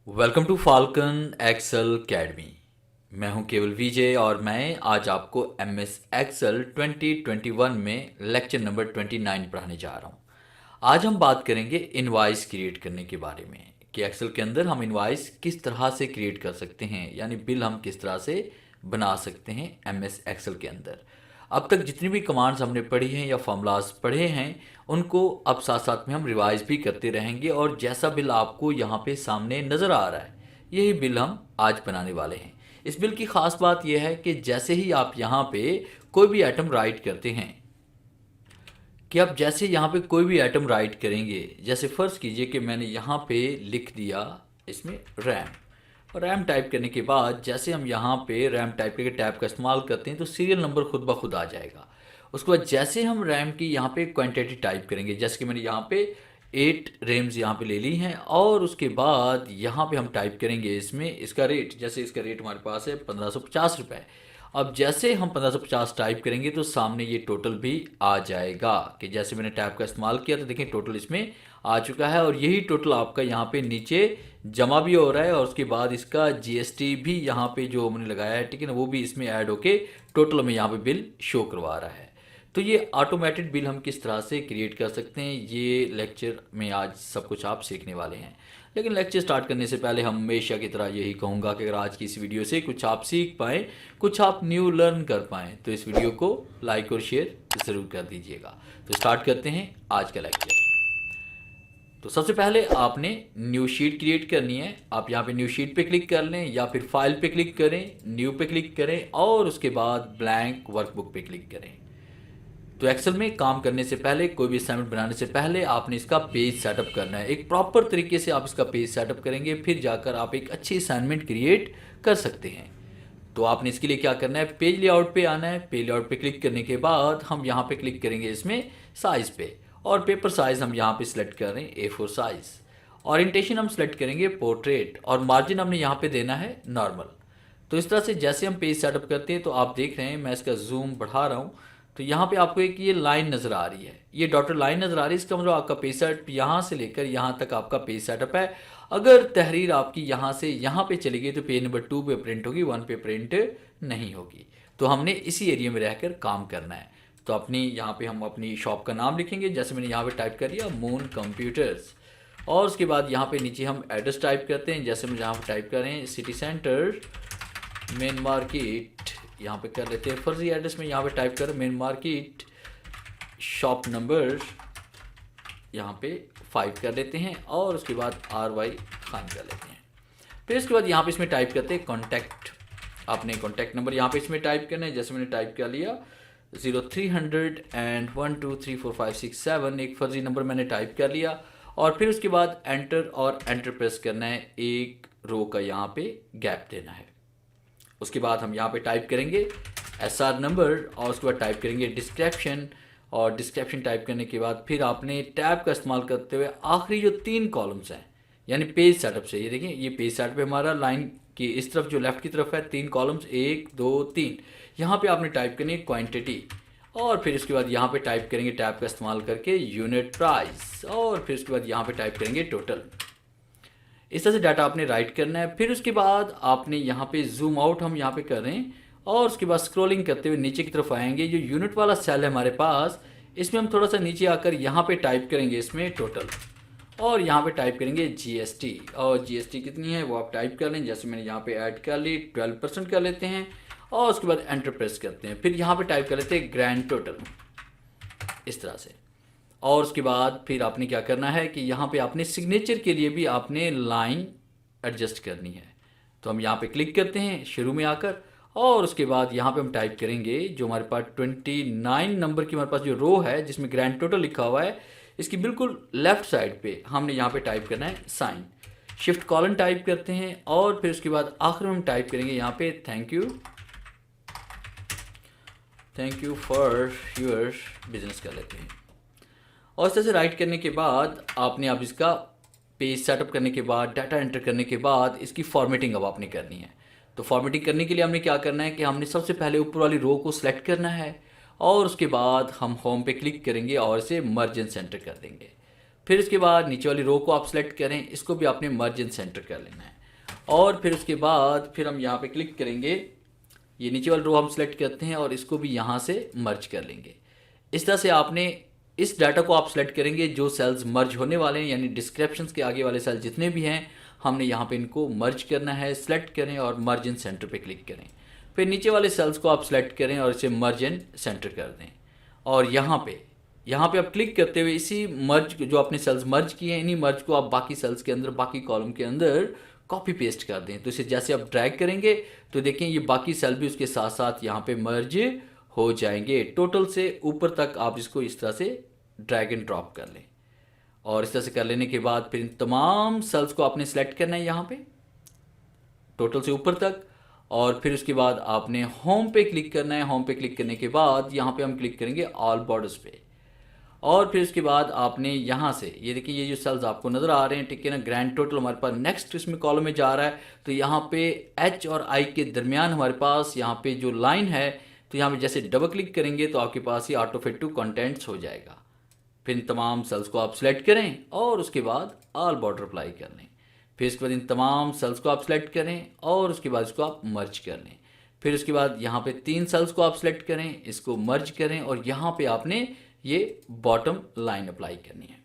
Welcome to Falcon Excel Academy. मैं हूं केवल विजय और मैं आज आपको एम एस एक्सेल 2021 में लेक्चर नंबर 29 पढ़ाने जा रहा हूं। आज हम बात करेंगे इनवॉइस क्रिएट करने के बारे में कि एक्सेल के अंदर हम इनवॉइस किस तरह से क्रिएट कर सकते हैं, यानी बिल हम किस तरह से बना सकते हैं एम एस एक्सेल के अंदर। अब तक जितनी भी कमांड्स हमने पढ़ी हैं या फॉर्मूलाज पढ़े हैं उनको अब साथ साथ में हम रिवाइज भी करते रहेंगे और जैसा बिल आपको यहाँ पे सामने नज़र आ रहा है यही बिल हम आज बनाने वाले हैं। इस बिल की ख़ास बात यह है कि जैसे ही आप यहाँ पे कोई भी आइटम राइट करते हैं कि आप जैसे यहाँ पे कोई भी आइटम राइट करेंगे, जैसे फ़र्ज़ कीजिए कि मैंने यहाँ पे लिख दिया इसमें रैम। रैम टाइप करने के बाद जैसे हम यहाँ पे रैम टाइप करके टैब का इस्तेमाल करते हैं तो सीरियल नंबर खुद ब खुद आ जाएगा। उसके बाद जैसे हम रैम की यहाँ पे क्वांटिटी टाइप करेंगे, जैसे कि मैंने यहाँ पे 8 रैम्स यहाँ पे ले ली हैं और उसके बाद यहाँ पे हम टाइप करेंगे इसमें इसका रेट, जैसे इसका रेट हमारे पास है 1550 रुपये। अब जैसे हम 1550 टाइप करेंगे तो सामने ये टोटल भी आ जाएगा कि जैसे मैंने टैब का इस्तेमाल किया तो देखें टोटल इसमें आ चुका है और यही टोटल आपका यहाँ पे नीचे जमा भी हो रहा है और उसके बाद इसका जीएसटी भी यहाँ पे जो हमने लगाया है, ठीक है ना, वो भी इसमें ऐड होके टोटल में यहाँ पे बिल शो करवा रहा है। तो ये ऑटोमेटेड बिल हम किस तरह से क्रिएट कर सकते हैं ये लेक्चर में आज सब कुछ आप सीखने वाले हैं। लेकिन लेक्चर स्टार्ट करने से पहले हम हमेशा की तरह यही कहूँगा कि अगर आज की इस वीडियो से कुछ आप सीख पाएँ, कुछ आप न्यू लर्न कर पाएँ तो इस वीडियो को लाइक और शेयर ज़रूर कर दीजिएगा। तो स्टार्ट करते हैं आज का लेक्चर। तो सबसे पहले आपने न्यू शीट क्रिएट करनी है। आप यहाँ पे न्यू शीट पे क्लिक कर लें या फिर फाइल पे क्लिक करें, न्यू पे क्लिक करें और उसके बाद ब्लैंक वर्कबुक पे क्लिक करें। तो एक्सेल में काम करने से पहले, कोई भी असाइनमेंट बनाने से पहले आपने इसका पेज सेटअप करना है। एक प्रॉपर तरीके से आप इसका पेज सेटअप करेंगे फिर जाकर आप एक अच्छी असाइनमेंट क्रिएट कर सकते हैं। तो आपने इसके लिए क्या करना है, पेज लेआउट पे आना है। पेज लेआउट पे क्लिक करने के बाद हम यहाँ पे क्लिक करेंगे इसमें साइज़ पे और पेपर साइज़ हम यहाँ पे सिलेक्ट कर रहे हैं A4 साइज़। ओरिएंटेशन हम सिलेक्ट करेंगे पोर्ट्रेट और मार्जिन हमने यहाँ पे देना है नॉर्मल। तो इस तरह से जैसे हम पेज सेटअप करते हैं तो आप देख रहे हैं मैं इसका जूम बढ़ा रहा हूँ तो यहाँ पे आपको एक ये लाइन नज़र आ रही है, ये डॉटेड लाइन नज़र आ रही है। इसका मतलब आपका पेज सेटअप यहाँ से लेकर यहाँ तक आपका पेज सेटअप है। अगर तहरीर आपकी यहाँ से यहाँ पे चली गई तो पेज नंबर 2 पे प्रिंट होगी, 1 पे प्रिंट नहीं होगी। तो हमने इसी एरिया में रहकर काम करना है। तो अपनी यहाँ पे हम अपनी शॉप का नाम लिखेंगे, जैसे मैंने यहाँ पे टाइप कर दिया मून कंप्यूटर्स और उसके बाद यहाँ पे नीचे हम एड्रेस टाइप करते हैं, जैसे हम यहाँ पे टाइप करें सिटी सेंटर मेन मार्केट, यहाँ पे कर लेते हैं फर्जी एड्रेस में यहाँ पे टाइप करें मेन मार्केट, शॉप नंबर यहाँ पे 5 कर लेते हैं और उसके बाद RY खान कर लेते हैं। फिर उसके बाद यहाँ पे इसमें टाइप करते हैं कॉन्टैक्ट। आपने कॉन्टैक्ट नंबर यहाँ पे इसमें टाइप करना है, जैसे मैंने टाइप कर लिया 0300 एक फर्जी नंबर मैंने टाइप कर लिया और फिर उसके बाद एंटर और एंटर प्रेस करना है, एक रो का यहाँ पे गैप देना है। उसके बाद हम यहाँ पे टाइप करेंगे SR नंबर और उसके बाद टाइप करेंगे डिस्क्रिप्शन और डिस्क्रिप्शन टाइप करने के बाद फिर आपने टैब का इस्तेमाल करते हुए आखिरी जो 3 कॉलम्स हैं यानी पेज सेटअप से, ये देखिए ये पेज सेटअप हमारा लाइन की इस तरफ जो लेफ्ट की तरफ है 3 कॉलम्स 1 2 3, यहाँ पे आपने टाइप करनी है क्वांटिटी और फिर उसके बाद यहाँ पे टाइप करेंगे टैब का इस्तेमाल करके यूनिट प्राइस और फिर उसके बाद यहाँ पे टाइप करेंगे टोटल। इस तरह से डाटा आपने राइट करना है। फिर उसके बाद आपने यहाँ पे जूम आउट हम यहाँ पे कर रहे हैं और उसके बाद स्क्रॉलिंग करते हुए नीचे की तरफ आएंगे। जो यूनिट वाला सेल है हमारे पास इसमें हम थोड़ा सा नीचे आकर यहाँ पे टाइप करेंगे इसमें टोटल और यहाँ पे टाइप करेंगे GST और GST कितनी है वो आप टाइप कर लें, जैसे मैंने यहाँ पे ऐड कर ली 12% कर लेते हैं और उसके बाद एंटर प्रेस करते हैं। फिर यहाँ पे टाइप कर लेते हैं ग्रैंड टोटल इस तरह से और उसके बाद फिर आपने क्या करना है कि यहाँ पे आपने सिग्नेचर के लिए भी आपने लाइन एडजस्ट करनी है। तो हम यहाँ पे क्लिक करते हैं शुरू में आकर और उसके बाद यहाँ पे हम टाइप करेंगे जो हमारे पास 29 नंबर की हमारे पास जो रो है जिसमें ग्रैंड टोटल लिखा हुआ है, इसकी बिल्कुल लेफ्ट साइड पे हमने यहाँ पे टाइप करना है साइन, शिफ्ट कॉलन टाइप करते हैं और फिर उसके बाद आखिर में हम टाइप करेंगे यहाँ पे thank you for your business कर लेते हैं। और इस तरह से राइट करने के बाद आपने अब इसका पेज सेटअप करने के बाद डाटा एंटर करने के बाद इसकी फॉर्मेटिंग अब आपने करनी है। तो फॉर्मेटिंग करने के लिए हमने क्या करना है कि हमने सबसे पहले ऊपर वाली रो को सिलेक्ट करना है और उसके बाद हम होम पे क्लिक करेंगे और इसे मर्ज एंड सेंटर कर देंगे। फिर इसके बाद नीचे वाली रो को आप सिलेक्ट करें, इसको भी आपने मर्ज एंड सेंटर कर लेना है। और फिर उसके बाद फिर हम यहाँ पे क्लिक करेंगे, ये नीचे वाला रो हम सेलेक्ट करते हैं और इसको भी यहाँ से मर्ज कर लेंगे। इस तरह से आपने इस डाटा को आप सेलेक्ट करेंगे जो सेल्स मर्ज होने वाले हैं, यानी डिस्क्रिप्शंस के आगे वाले सेल जितने भी हैं हमने यहाँ पे इनको मर्ज करना है। सेलेक्ट करें और मर्ज इन सेंटर पे क्लिक करें। फिर नीचे वाले सेल्स को आप सेलेक्ट करें और इसे मर्ज इन सेंटर कर दें। और यहाँ पे आप क्लिक करते हुए इसी मर्ज जो आपने सेल्स मर्ज किए हैं, इन्हीं मर्ज को आप बाकी सेल्स के अंदर, बाकी कॉलम के अंदर कॉपी पेस्ट कर दें। तो इसे जैसे आप ड्रैग करेंगे तो देखें ये बाकी सेल भी उसके साथ साथ यहाँ पे मर्ज हो जाएंगे। टोटल से ऊपर तक आप इसको इस तरह से ड्रैग एंड ड्रॉप कर लें। और इस तरह से कर लेने के बाद फिर इन तमाम सेल्स को आपने सेलेक्ट करना है यहाँ पे टोटल से ऊपर तक। और फिर उसके बाद आपने होम पे क्लिक करना है। होम पे क्लिक करने के बाद यहाँ पे हम क्लिक करेंगे ऑल बॉर्डर्स पे। और फिर उसके बाद आपने यहाँ से ये देखिए ये जो सेल्स आपको नज़र आ रहे हैं, ठीक है ना, ग्रैंड टोटल हमारे पास नेक्स्ट इसमें कॉलम में जा रहा है। तो यहाँ पे एच और आई के दरमियान हमारे पास यहाँ पे जो लाइन है, तो यहाँ पे जैसे डबल क्लिक करेंगे तो आपके पास ये ऑटो फिट टू कंटेंट्स हो जाएगा। फिर इन तमाम सेल्स को आप सिलेक्ट करें और उसके बाद ऑल बॉर्डर अप्लाई कर लें। फिर इसके बाद इन तमाम सेल्स को आप सिलेक्ट करें और उसके बाद इसको आप मर्ज कर लें। फिर उसके बाद यहाँ पे 3 सेल्स को आप सिलेक्ट करें, इसको मर्ज करें और यहाँ पे आपने ये बॉटम लाइन अप्लाई करनी है।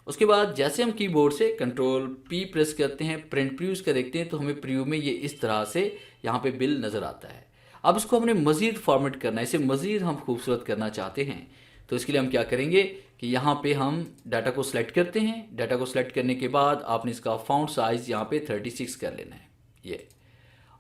उसके बाद जैसे हम कीबोर्ड से कंट्रोल पी प्रेस करते हैं, प्रिंट प्रीव्यूज का देखते हैं तो हमें प्रीव्यू में ये इस तरह से यहाँ पे बिल नज़र आता है। अब इसको हमने मज़ीद फॉर्मेट करना है, इसे मज़ीद हम खूबसूरत करना चाहते हैं। तो इसके लिए हम क्या करेंगे कि यहाँ पे हम डाटा को सिलेक्ट करते हैं। डाटा को सिलेक्ट करने के बाद आपने इसका फ़ॉन्ट साइज़ यहाँ पे 36 कर लेना है ये।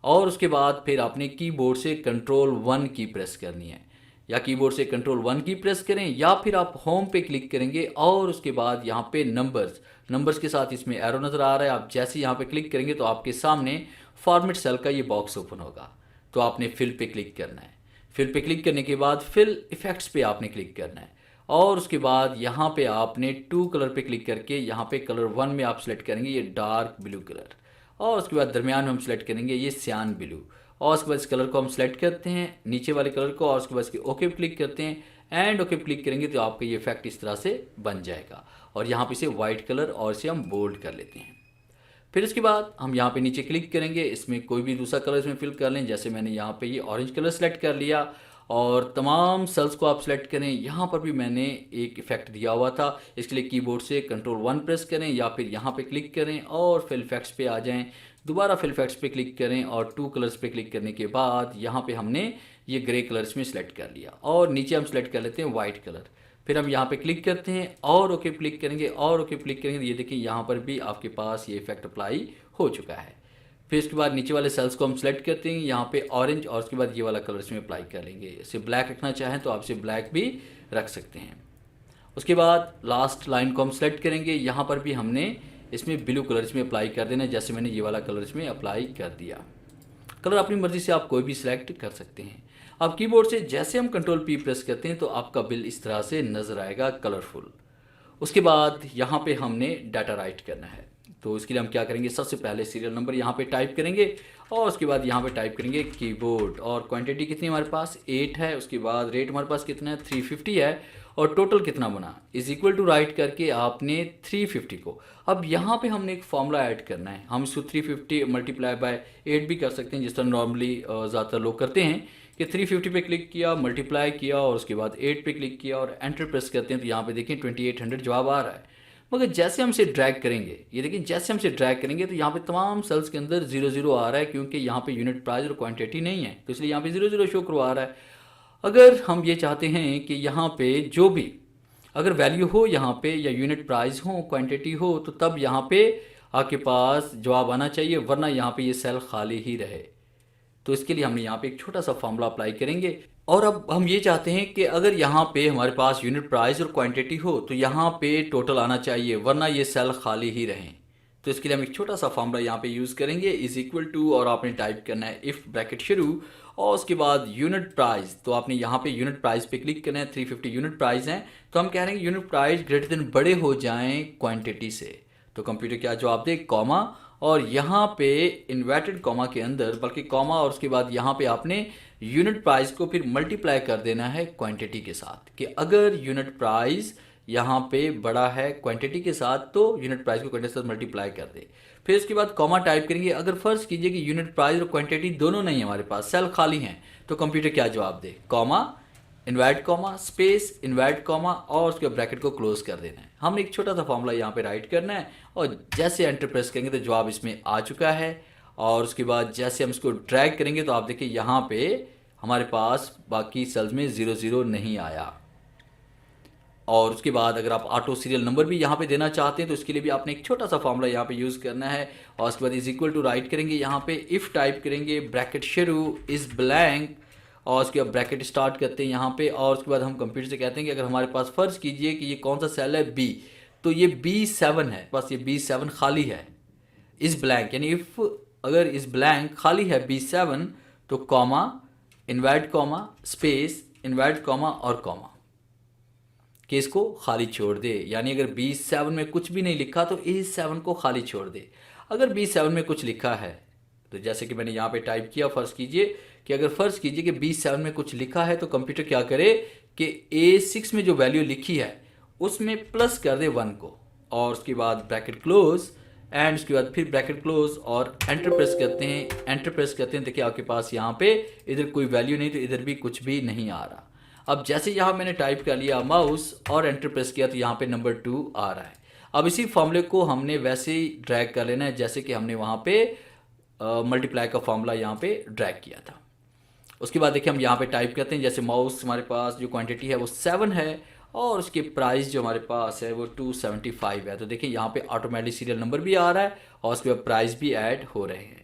और उसके बाद फिर आपने कीबोर्ड से कंट्रोल 1 की प्रेस करनी है, या कीबोर्ड से कंट्रोल 1 की प्रेस करें, या फिर आप होम पे क्लिक करेंगे और उसके बाद यहाँ पे नंबर्स के साथ इसमें एरो नज़र आ रहा है। आप जैसे यहाँ पे क्लिक करेंगे तो आपके सामने फॉर्मेट सेल का ये बॉक्स ओपन होगा। तो आपने फिल पे क्लिक करना है। फिल पे क्लिक करने के बाद फिल इफेक्ट्स पे आपने क्लिक करना है और उसके बाद यहाँ पे आपने 2 कलर पे क्लिक करके यहाँ पे कलर 1 में आप सेलेक्ट करेंगे ये डार्क ब्लू कलर, और उसके बाद दरमियान में हम सेलेक्ट करेंगे ये सियान ब्लू, और उसके बाद इस कलर को हम सेलेक्ट करते हैं नीचे वाले कलर को, और उसके बाद इसके ओके पे क्लिक करते हैं एंड ओके पे क्लिक करेंगे तो आपका ये इफेक्ट इस तरह से बन जाएगा। और यहाँ पे इसे वाइट कलर और इसे हम बोल्ड कर लेते हैं। फिर इसके बाद हम यहाँ पे नीचे क्लिक करेंगे, इसमें कोई भी दूसरा कलर इसमें फिल कर लें। जैसे मैंने यहाँ पे ये ऑरेंज कलर सेलेक्ट कर लिया और तमाम सेल्स को आप सेलेक्ट करें। यहाँ पर भी मैंने एक इफेक्ट दिया हुआ था, इसके लिए कीबोर्ड से कंट्रोल 1 प्रेस करें या फिर यहाँ पे क्लिक करें और फिल इफेक्ट्स पे आ जाएं। दोबारा फिल इफेक्ट्स पे क्लिक करें और 2 कलर्स पे क्लिक करने के बाद यहाँ पे हमने ये ग्रे कलर्स में सेलेक्ट कर लिया और नीचे हम सेलेक्ट कर लेते हैं वाइट कलर। फिर हम यहाँ पे क्लिक करते हैं और ओके क्लिक करेंगे और ओके क्लिक करेंगे। ये देखिए यहाँ पर भी आपके पास ये इफेक्ट अप्लाई हो चुका है। फिर इसके बाद नीचे वाले सेल्स को हम सेलेक्ट करते हैं, यहाँ पे ऑरेंज, और उसके बाद ये वाला कलर इसमें अप्लाई कर लेंगे। इसे ब्लैक रखना चाहें तो आप इसे ब्लैक भी रख सकते हैं। उसके बाद लास्ट लाइन को हम सेलेक्ट करेंगे, यहाँ पर भी हमने इसमें ब्लू कलर इसमें अप्लाई कर देना है, जैसे मैंने ये वाला कलर इसमें अप्लाई कर दिया। कलर अपनी मर्ज़ी से आप कोई भी सिलेक्ट कर सकते हैं। अब कीबोर्ड से जैसे हम कंट्रोल पी प्रेस करते हैं तो आपका बिल इस तरह से नज़र आएगा कलरफुल। उसके बाद यहाँ पे हमने डाटा राइट करना है, तो इसके लिए हम क्या करेंगे, सबसे पहले सीरियल नंबर यहाँ पे टाइप करेंगे और उसके बाद यहाँ पे टाइप करेंगे कीबोर्ड, और क्वांटिटी कितनी हमारे पास 8 है। उसके बाद रेट हमारे पास कितना है 350 है, और टोटल कितना बना इज इक्वल टू राइट करके आपने 350 को। अब यहाँ पे हमने एक फॉर्मूला ऐड करना है, हम इसको 350 मल्टीप्लाई बाय 8 भी कर सकते हैं जिस तरह नॉर्मली ज़्यादातर लोग करते हैं कि 350 पे क्लिक किया, मल्टीप्लाई किया और उसके बाद 8 पे क्लिक किया और एंटर प्रेस करते हैं तो यहाँ पे देखें 2800 जवाब आ रहा है। मगर जैसे हम इसे ड्रैग करेंगे, ये देखिए जैसे हम इसे ड्रैग करेंगे तो यहाँ पे तमाम सेल्स के अंदर 00 आ रहा है, क्योंकि यहाँ पे यूनिट प्राइस और क्वांटिटी नहीं है, तो इसलिए यहाँ पे 00 शो करवा रहा है। अगर हम ये चाहते हैं कि यहाँ पे जो भी अगर वैल्यू हो यहाँ पे, या यूनिट प्राइस हो, क्वांटिटी हो, तो तब यहाँ पे आपके पास जवाब आना चाहिए, वरना यहाँ पे ये सेल खाली ही रहे। तो इसके लिए हमने यहाँ पे एक छोटा सा फॉर्मूला अप्लाई करेंगे। और अब हम ये चाहते हैं कि अगर यहाँ पे हमारे पास यूनिट प्राइस और क्वांटिटी हो तो यहाँ पे टोटल आना चाहिए, वरना ये सेल खाली ही रहें। तो इसके लिए हम एक छोटा सा फॉर्मूला यहाँ पे यूज़ करेंगे, इज इक्वल टू, और आपने टाइप करना है इफ़ ब्रैकेट शुरू और उसके बाद यूनिट प्राइस। तो आपने यहाँ पे यूनिट प्राइस पे क्लिक करना है, 350 यूनिट प्राइस हैं, तो हम कह रहे हैं यूनिट प्राइस ग्रेटर देन बड़े हो जाएं क्वांटिटी से। तो कंप्यूटर क्या जवाब दे, कॉमा, और यहाँ पे इन्वर्टेड कॉमा के अंदर, बल्कि कॉमा और उसके बाद यहाँ पे आपने यूनिट प्राइस को फिर मल्टीप्लाई कर देना है क्वांटिटी के साथ, कि अगर यूनिट प्राइस यहाँ पे बड़ा है क्वांटिटी के साथ तो यूनिट प्राइस को क्वांटिटी के साथ मल्टीप्लाई कर दे। फिर उसके बाद कॉमा टाइप करेंगे। अगर फर्ज कीजिए कि यूनिट प्राइस और क्वांटिटी दोनों नहीं है हमारे पास, सेल खाली हैं, तो कंप्यूटर क्या जवाब दे, comma, invert comma, space, invert comma और उसके ब्रैकेट को क्लोज कर देना है। हमने एक छोटा सा फॉर्मूला यहाँ पे राइट करना है और जैसे एंटर प्रेस करेंगे तो जवाब इसमें आ चुका है। और उसके बाद जैसे हम इसको ड्रैग करेंगे तो आप देखिए यहाँ पे हमारे पास बाकी सेल्स में 00 नहीं आया। और उसके बाद अगर आप ऑटो सीरियल नंबर भी यहाँ पे देना चाहते हैं तो इसके लिए भी आपने एक छोटा सा फॉर्मूला यहाँ पे यूज़ करना है। और उसके बाद इज इक्वल टू राइट करेंगे, यहाँ पे इफ़ टाइप करेंगे, ब्रैकेट शुरू इज़ ब्लैंक और उसके बाद ब्रैकेट स्टार्ट करते हैं यहाँ पे। और उसके बाद हम कंप्यूटर से कहते हैं कि अगर हमारे पास फ़र्ज़ कीजिए कि ये कौन सा सेल है, बी, तो ये B7 है, बस ये B7 खाली है, इज़ ब्लैंक, यानी इफ़ अगर इस ब्लैंक खाली है B7 तो comma, invert comma, space, invert comma और कॉमा कि इसको खाली छोड़ दे। यानी अगर B7 में कुछ भी नहीं लिखा तो A7 को खाली छोड़ दे। अगर B7 में कुछ लिखा है तो जैसे कि मैंने यहाँ पे टाइप किया, फ़र्ज़ कीजिए कि अगर फ़र्ज़ कीजिए कि B7 में कुछ लिखा है तो कंप्यूटर क्या करे कि A6 में जो वैल्यू लिखी है उसमें प्लस कर दे 1 को और उसके बाद ब्रैकेट क्लोज एंड उसके बाद फिर ब्रैकेट क्लोज और एंटर प्रेस करते हैं। एंटर प्रेस करते हैं, देखिए आपके पास यहाँ पे इधर कोई वैल्यू नहीं तो इधर भी कुछ भी नहीं आ रहा। अब जैसे यहाँ मैंने टाइप कर लिया माउस और एंटर प्रेस किया तो यहाँ पे नंबर 2 आ रहा है। अब इसी फॉर्मूले को हमने वैसे ही ड्रैग कर लेना है जैसे कि हमने वहाँ पे मल्टीप्लाई का फॉर्मूला यहाँ पे ड्रैग किया था। उसके बाद देखिए हम यहाँ पे टाइप करते हैं, जैसे माउस हमारे पास जो क्वांटिटी है वो 7 है और उसके प्राइस जो हमारे पास है वो 275 है। तो देखिए यहाँ पे ऑटोमेटिक सीरियल नंबर भी आ रहा है और उसके बाद प्राइस भी ऐड हो रहे हैं।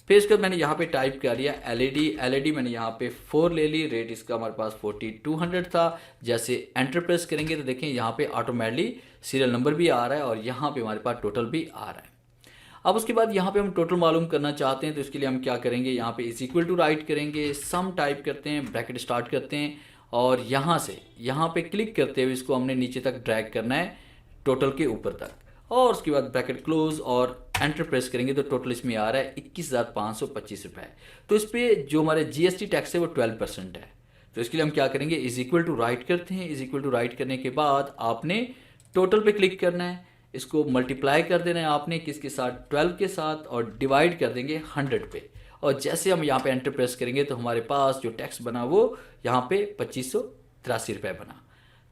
फिर इसके बाद मैंने यहाँ पे टाइप कर लिया एलईडी मैंने यहाँ पे 4 ले ली, रेट इसका हमारे पास 4200 था। जैसे एंटर प्रेस करेंगे तो देखें यहाँ पे ऑटोमेटिकली सीरियल नंबर भी आ रहा है और यहाँ पे हमारे पास टोटल भी आ रहा है। अब उसके बाद यहाँ पे हम टोटल मालूम करना चाहते हैं तो इसके लिए हम क्या करेंगे, यहाँ पे इज इक्वल टू राइट करेंगे, सम टाइप करते हैं, ब्रैकेट स्टार्ट करते हैं और यहाँ से यहाँ पे क्लिक करते हुए इसको हमने नीचे तक ड्रैग करना है टोटल के ऊपर तक और उसके बाद ब्रैकेट क्लोज और एंटर प्रेस करेंगे तो टोटल इसमें आ रहा है 21,525 रुपये। तो इस पर जो हमारे जीएसटी टैक्स है वो 12% है। तो इसके लिए हम क्या करेंगे, इज इक्वल टू राइट करते हैं। इज इक्वल टू राइट करने के बाद आपने टोटल पे क्लिक करना है, इसको मल्टीप्लाई कर देना है आपने किसके साथ, 12 के साथ और डिवाइड कर देंगे 100 पे। और जैसे हम यहाँ पे एंटर प्रेस करेंगे तो हमारे पास जो टैक्स बना वो यहाँ पे 2583 रुपये बना।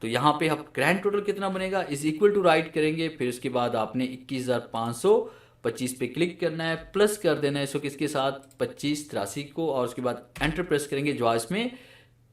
तो यहाँ पे अब ग्रैंड टोटल कितना बनेगा, इज इक्वल टू राइट करेंगे, फिर उसके बाद आपने 21,525 पे क्लिक करना है, प्लस कर देना है इसको किसके साथ, 2583 को और उसके बाद एंटर प्रेस करेंगे जो इसमें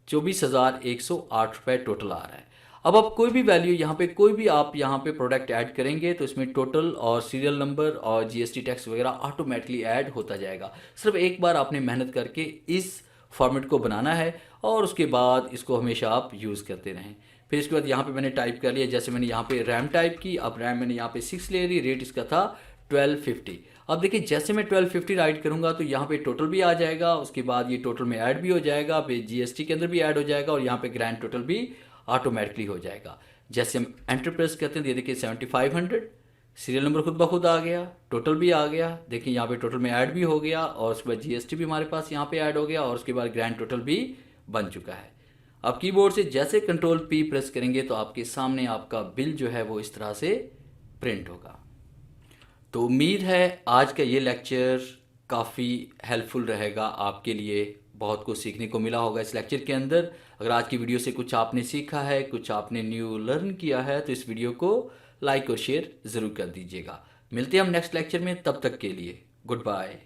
24,108 रुपये टोटल आ रहा है। अब आप कोई भी वैल्यू यहाँ पे कोई भी आप यहाँ पे प्रोडक्ट ऐड करेंगे तो इसमें टोटल और सीरियल नंबर और जीएसटी टैक्स वगैरह ऑटोमेटिकली ऐड होता जाएगा। सिर्फ एक बार आपने मेहनत करके इस फॉर्मेट को बनाना है और उसके बाद इसको हमेशा आप यूज़ करते रहें। फिर इसके बाद यहाँ पे मैंने टाइप कर लिया, जैसे मैंने यहाँ पे रैम टाइप की, अब रैम मैंने यहाँ पे 6 ले ली, रेट इसका था 1250। अब देखिए जैसे मैं 1250 राइट करूँगा तो यहाँ पे टोटल भी आ जाएगा, उसके बाद ये टोटल में ऐड भी हो जाएगा, फिर जीएसटी के अंदर भी ऐड हो जाएगा और यहाँ पे ग्रैंड टोटल भी ऑटोमेटिकली हो जाएगा। जैसे हम एंटर प्रेस करते हैं तो ये देखिए 7500 सीरियल नंबर खुद ब खुद आ गया, टोटल भी आ गया, देखिए यहाँ पे टोटल में ऐड भी हो गया और उसके बाद जीएसटी भी हमारे पास यहाँ पे ऐड हो गया और उसके बाद ग्रैंड टोटल भी बन चुका है। अब कीबोर्ड से जैसे कंट्रोल P प्रेस करेंगे तो आपके सामने आपका बिल जो है वो इस तरह से प्रिंट होगा। तो उम्मीद है आज का ये लेक्चर काफ़ी हेल्पफुल रहेगा आपके लिए, बहुत कुछ सीखने को मिला होगा इस लेक्चर के अंदर। अगर आज की वीडियो से कुछ आपने सीखा है, कुछ आपने न्यू लर्न किया है तो इस वीडियो को लाइक और शेयर ज़रूर कर दीजिएगा। मिलते हैं हम नेक्स्ट लेक्चर में, तब तक के लिए गुड बाय।